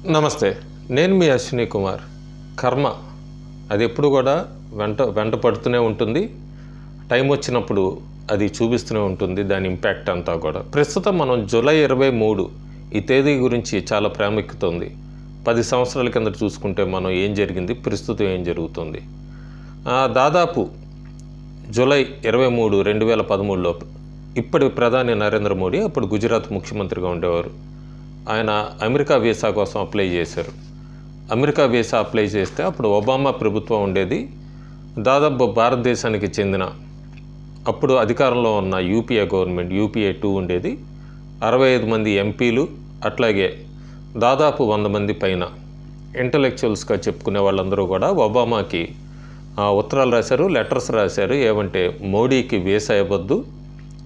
నమస్తే, నేను మీ అశ్విని కుమార్. కర్మ అది ఎప్పుడు కూడా వెంట పడుతూనే ఉంటుంది. టైం వచ్చినప్పుడు అది చూపిస్తూనే ఉంటుంది దాని ఇంపాక్ట్ అంతా కూడా. ప్రస్తుతం మనం జూలై 23 ఈ తేదీ గురించి చాలా ప్రాముఖ్యత ఉంది. 10 సంవత్సరాల కింద చూసుకుంటే మనం ఏం జరిగింది, ప్రస్తుతం ఏం జరుగుతుంది. దాదాపు జూలై 23, 2013లో ఇప్పటి ప్రధాని నరేంద్ర మోడీ అప్పుడు గుజరాత్ ముఖ్యమంత్రిగా ఉండేవారు. ఆయన అమెరికా వీసా కోసం అప్లై చేశారు. అమెరికా వీసా అప్లై చేస్తే అప్పుడు ఒబామా ప్రభుత్వం ఉండేది. దాదాపు భారతదేశానికి చెందిన అప్పుడు అధికారంలో ఉన్న యూపీఏ గవర్నమెంట్, యూపీఏ 2 ఉండేది. 65 మంది ఎంపీలు, అట్లాగే దాదాపు 100 మంది పైన ఇంటలెక్చువల్స్గా చెప్పుకునే వాళ్ళందరూ కూడా ఒబామాకి ఉత్తరాలు రాశారు, లెటర్స్ రాశారు. ఏమంటే మోడీకి వీసా ఇవ్వద్దు,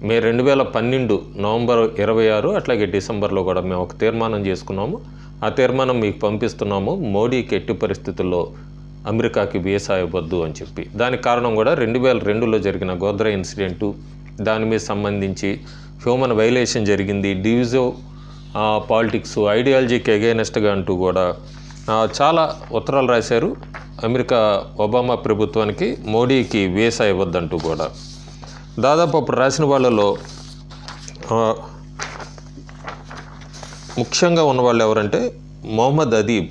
మే 2012 నవంబర్ 26 అట్లాగే డిసెంబర్లో కూడా మేము ఒక తీర్మానం చేసుకున్నాము, ఆ తీర్మానం మీకు పంపిస్తున్నాము, మోడీకి ఎట్టి పరిస్థితుల్లో అమెరికాకి వీసా ఇవ్వద్దు అని చెప్పి. దానికి కారణం కూడా 2002లో జరిగిన గోద్రా ఇన్సిడెంటు, దాని మీద సంబంధించి హ్యూమన్ వైలేషన్ జరిగింది, డివిజివ్ పాలిటిక్స్, ఐడియాలజీకి అగైనెస్ట్గా అంటూ కూడా చాలా ఉత్తరాలు రాశారు అమెరికా ఒబామా ప్రభుత్వానికి, మోడీకి వీసా ఇవ్వద్దంటూ కూడా. దాదాపు అప్పుడు రాసిన వాళ్ళలో ముఖ్యంగా ఉన్నవాళ్ళు ఎవరంటే మొహమ్మద్ అదీబ్,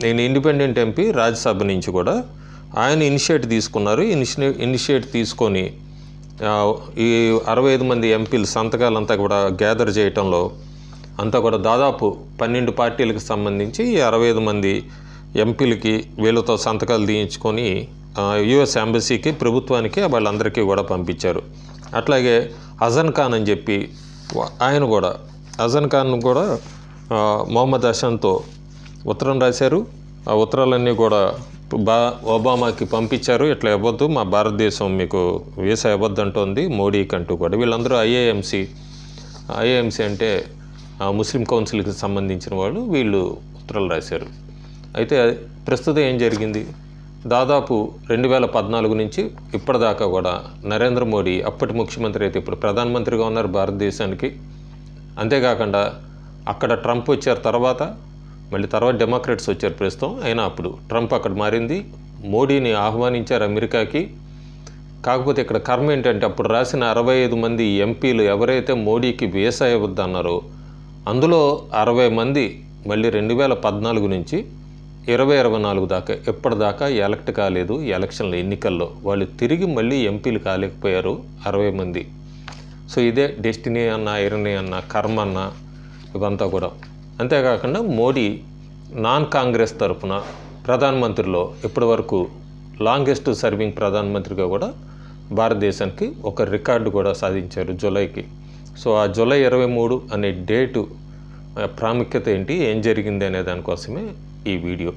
నేను ఇండిపెండెంట్ ఎంపీ రాజ్యసభ నుంచి కూడా. ఆయన ఇనిషియేట్ తీసుకున్నారు. ఇనిషియేట్ తీసుకొని ఈ 65 మంది ఎంపీలు సంతకాలంతా కూడా గ్యాదర్ చేయటంలో అంతా కూడా దాదాపు 12 పార్టీలకు సంబంధించి 65 మంది ఎంపీలకి వీళ్ళతో సంతకాలు తీయించుకొని యుఎస్ ఎంబసీకి, ప్రభుత్వానికి, వాళ్ళందరికీ కూడా పంపించారు. అట్లాగే అజన్ ఖాన్ అని చెప్పి అజన్ ఖాన్ కూడా మొహమ్మద్ హసన్తో ఉత్తరం రాశారు. ఆ ఉత్తరాలన్నీ కూడా ఒబామాకి పంపించారు. ఇట్లా ఇవ్వద్దు, మా భారతదేశం మీకు వీసా ఇవ్వద్దంటోంది మోడీకి అంటూ కూడా. వీళ్ళందరూ ఐఏఎంసీ అంటే ముస్లిం కౌన్సిల్కి సంబంధించిన వాళ్ళు, వీళ్ళు ఉత్తరాలు రాశారు. అయితే ప్రస్తుతం ఏం జరిగింది, దాదాపు 2014 నుంచి ఇప్పటిదాకా కూడా నరేంద్ర మోడీ అప్పటి ముఖ్యమంత్రి అయితే ఇప్పుడు ప్రధానమంత్రిగా ఉన్నారు భారతదేశానికి. అంతేకాకుండా అక్కడ ట్రంప్ వచ్చారు, మళ్ళీ తర్వాత డెమోక్రాట్స్ వచ్చారు ప్రస్తుతం. అయినా అప్పుడు ట్రంప్ అక్కడ మారింది, మోడీని ఆహ్వానించారు అమెరికాకి. కాకపోతే ఇక్కడ కర్మ ఏంటంటే అప్పుడు రాసిన 65 మంది ఎంపీలు ఎవరైతే మోడీకి వీసా ఇవ్వద్దన్నారో అందులో 60 మంది మళ్ళీ 2014 నుంచి 2024 దాకా ఎప్పటిదాకా ఎలక్ట్ కాలేదు. ఎలక్షన్ల ఎన్నికల్లో వాళ్ళు తిరిగి మళ్ళీ ఎంపీలు కాలేకపోయారు 60 మంది. సో ఇదే డెస్టినీ అన్న, ఐరనీ అన్న, కర్మ అన్న, ఇవంతా కూడా. అంతేకాకుండా మోడీ నాన్ కాంగ్రెస్ తరఫున ప్రధానమంత్రిలో ఇప్పటివరకు లాంగెస్ట్ సర్వింగ్ ప్రధానమంత్రిగా కూడా భారతదేశానికి ఒక రికార్డు కూడా సాధించారు జూలైకి. సో ఆ జూలై 23 అనే డేటు ప్రాముఖ్యత ఏంటి, ఏం జరిగింది అనే దానికోసమే ఈ వీడియో.